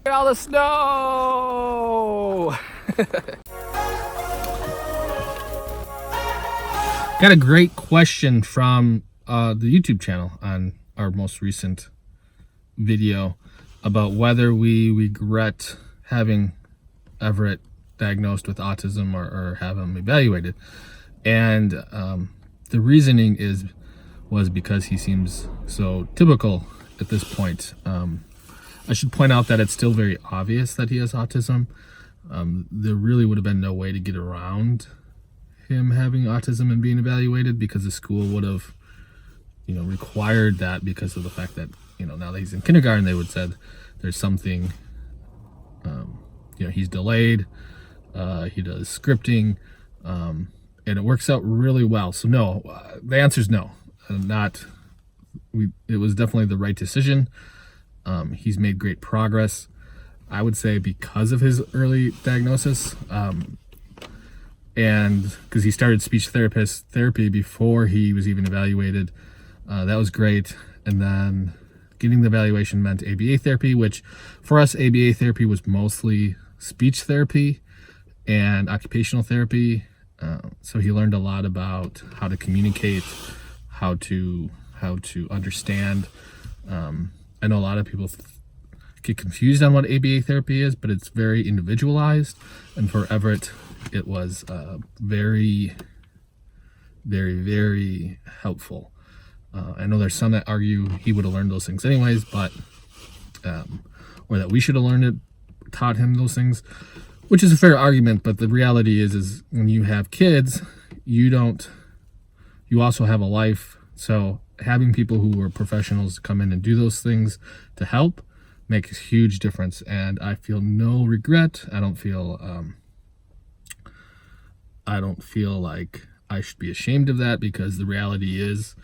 Look at all the snow! Got a great question from the YouTube channel on our most recent video about whether we regret having Everett diagnosed with autism or have him evaluated. And the reasoning was because he seems so typical at this point. I should point out that it's still very obvious that he has autism. There really would have been no way to get around him having autism and being evaluated, because the school would have, required that, because of the fact that, now that he's in kindergarten, they would said there's something, he's delayed, he does scripting, and it works out really well. So no, the answer is no. It was definitely the right decision. He's made great progress, I would say, because of his early diagnosis, and because he started speech therapy before he was even evaluated. That was great. And then getting the evaluation meant ABA therapy, which for us, ABA therapy was mostly speech therapy and occupational therapy. So he learned a lot about how to communicate, how to understand. I know a lot of people get confused on what ABA therapy is, but it's very individualized. And for Everett, it was very, very, very helpful. I know there's some that argue he would have learned those things anyways, but or that we should have taught him those things, which is a fair argument. But the reality is when you have kids, you also have a life. So having people who are professionals come in and do those things to help makes a huge difference. And I feel no regret. I don't feel like I should be ashamed of that, because the reality is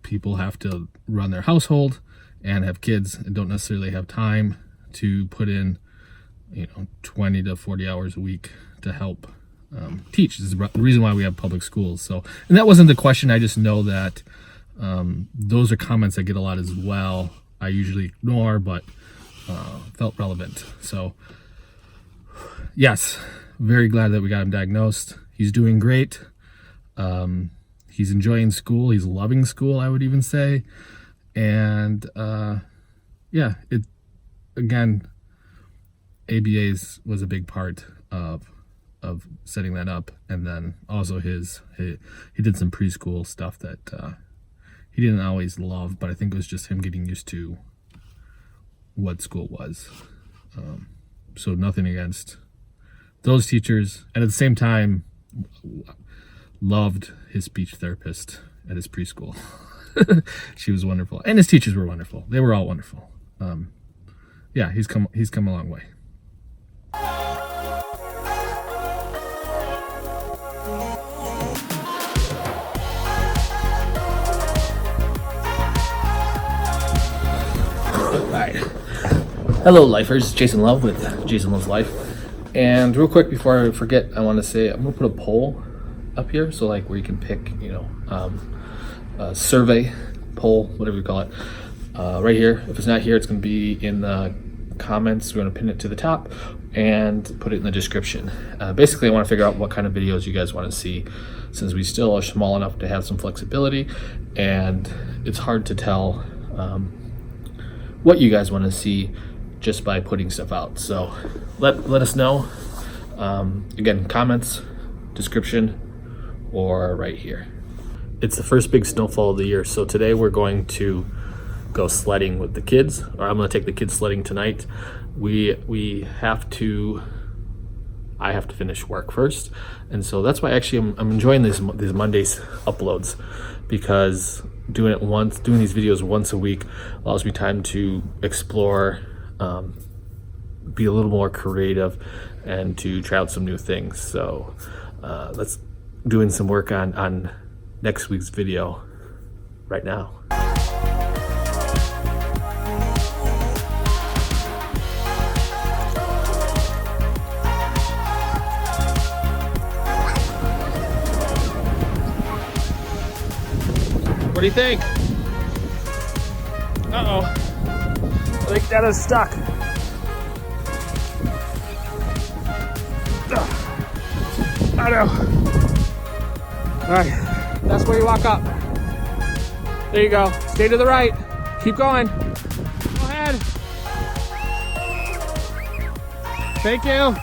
people have to run their household and have kids and don't necessarily have time to put in 20 to 40 hours a week to help teach. This is the reason why we have public schools. So, and that wasn't the question. I just know that those are comments I get a lot as well. I usually ignore, but felt relevant. So yes, very glad that we got him diagnosed. He's doing great. He's enjoying school. He's loving school, I would even say. And again, ABA's was a big part of setting that up. And then also he did some preschool stuff that he didn't always love, but I think it was just him getting used to what school was. So nothing against those teachers, and at the same time loved his speech therapist at his preschool. She was wonderful, and his teachers were wonderful. They were all wonderful. He's come a long way. Alright. Hello lifers, Jason Love with Jason Loves Life. And real quick before I forget, I want to say I'm going to put a poll up here, so like where you can pick, a survey, poll, whatever you call it, right here. If it's not here, it's going to be in the comments. We're going to pin it to the top and put it in the description. Basically, I want to figure out what kind of videos you guys want to see, since we still are small enough to have some flexibility, and it's hard to tell what you guys want to see just by putting stuff out. So let us know. Again, comments, description, or right here. It's the first big snowfall of the year, so today we're going to go sledding with the kids, or I'm going to take the kids sledding tonight. I have to finish work first, and so that's why actually I'm enjoying these Mondays uploads, because doing these videos once a week allows me time to explore, be a little more creative, and to try out some new things. So let's doing some work on next week's video right now. What do you think? Uh-oh. I think Dada's stuck. I know. All right, that's where you walk up. There you go. Stay to the right. Keep going. Go ahead. Thank you.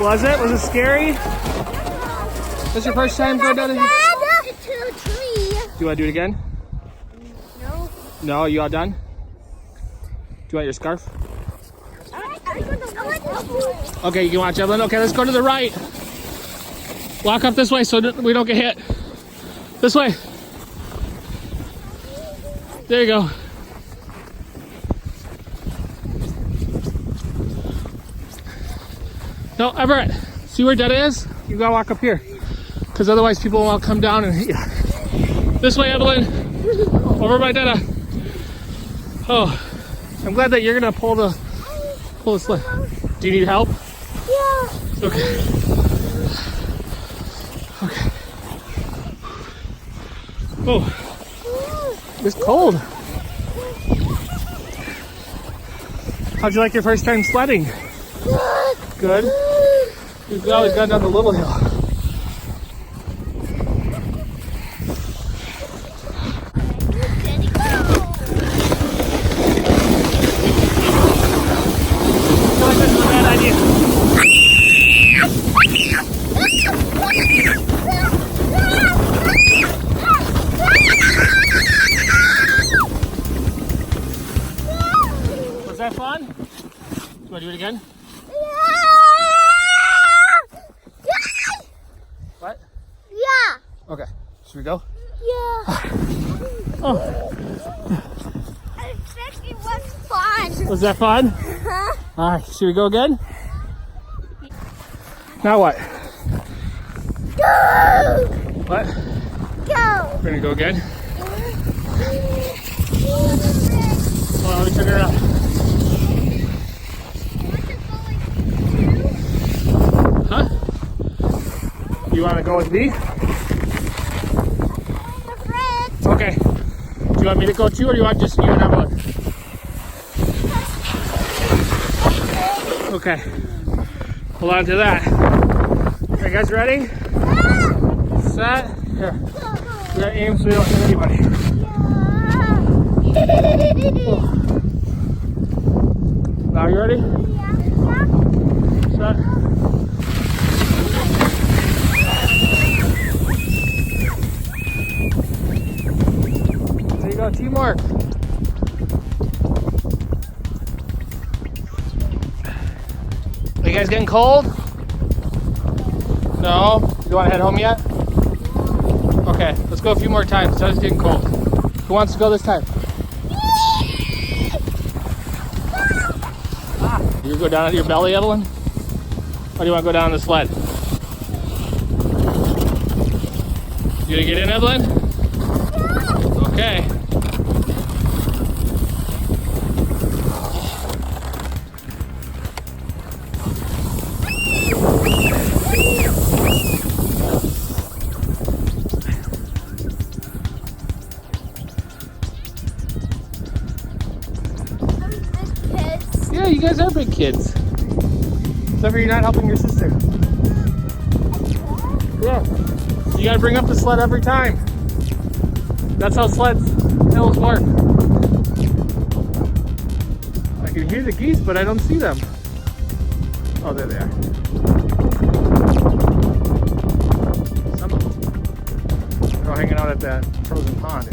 Was it? Was it scary? Was your first time going down the hill? Do you want to do it again? No. No? You all done? Do you want your scarf? Okay, you can watch Evelyn. Okay, let's go to the right. Walk up this way so that we don't get hit. This way. There you go. No, Everett, see where Dada is? You gotta walk up here. Because otherwise people will come down and hit you. This way, Evelyn. Over by Dada. Oh, I'm glad that you're gonna pull the sled. Do you need help? Yeah. Okay. Okay. Oh, it's cold. How'd you like your first time sledding? Good. You've always gone down the little hill. Was that fun? Do you want to do it again? What? Yeah. Okay. Should we go? Yeah. Oh. I think it was fun. Was that fun? All right. Should we go again? Now what? Go. What? Go. We're gonna go again. Hold on, let me turn it around. Huh? You want to go with me? Okay. Do you want me to go too, or do you want just you and Evelyn? Okay. Hold on to that. Are you guys ready? Set. Here. We gotta aim so we don't hit anybody. Now you ready? Set. There you go, teamwork. Are you guys getting cold? No? You want to head home yet? Okay, let's go a few more times. It's getting cold. Who wants to go this time? You go down to your belly, Evelyn? Or do you want to go down the sled? You gonna get in, Evelyn? Okay. Yeah, you guys are big kids. Except for you're not helping your sister. Yeah. You gotta bring up the sled every time. That's how hills work. I can hear the geese, but I don't see them. Oh, there they are. Some of them. They're all hanging out at that frozen pond.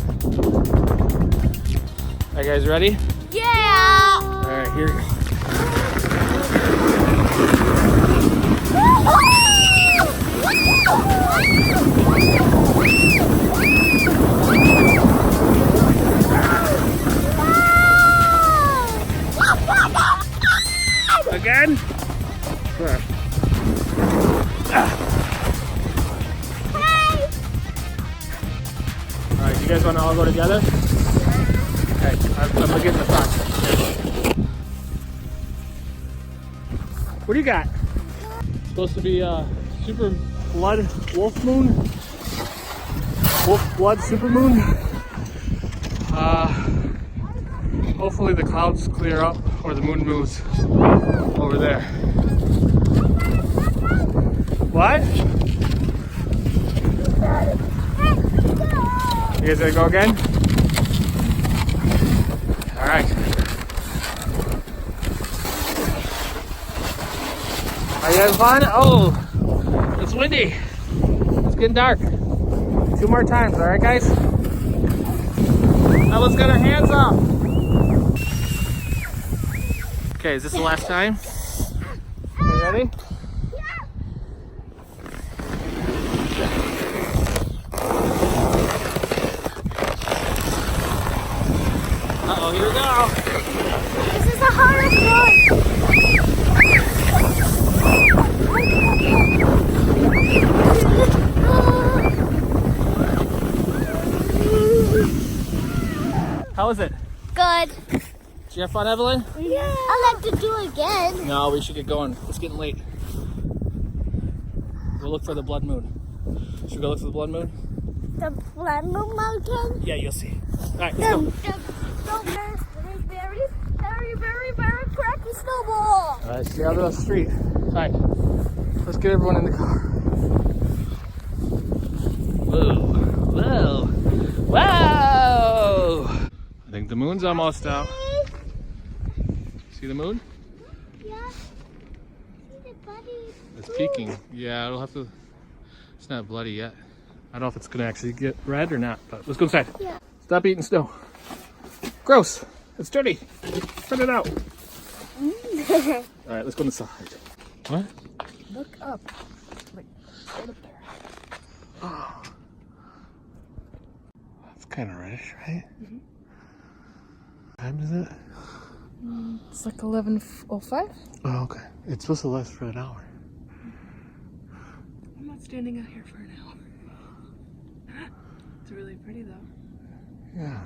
Are you guys ready? Yeah. All right, here we go. Again? Sure. Alright, you guys want to all go together? Okay, I'm gonna get in the front. What do you got? Supposed to be super blood wolf moon. Wolf blood supermoon. Hopefully the clouds clear up or the moon moves over there. What? You guys gonna go again? All right. Are you having fun? Oh, it's windy. It's getting dark. 2 more times, all right, guys? Ella's got her hands up. Okay, is this the last time? Are you ready? Uh-oh, here we go. This is the hardest one. How was it? Good. Did you have fun, Evelyn? Yeah. I'd like to do it again. No, we should get going. It's getting late. We'll look for the blood moon. Should we go look for the blood moon? The Blood Moon Mountain. Yeah, you'll see. All right, let's go. Very cracky snowball. All right, see out of the street. All right, let's get everyone in the car. Whoa, whoa. I think the moon's almost out. See the moon? Yeah. See the buddy. It's peeking. Yeah, it'll have to. It's not bloody yet. I don't know if it's gonna actually get red or not, but let's go inside. Yeah. Stop eating snow. Gross. It's dirty. Spread it out. All right, let's go inside. What? Look up. Like, right up there. Oh. That's kind of reddish, right? Mm-hmm. What time is it? It's like 11:05. Oh, okay. It's supposed to last for an hour. I'm not standing out here for an hour. It's really pretty though. Yeah.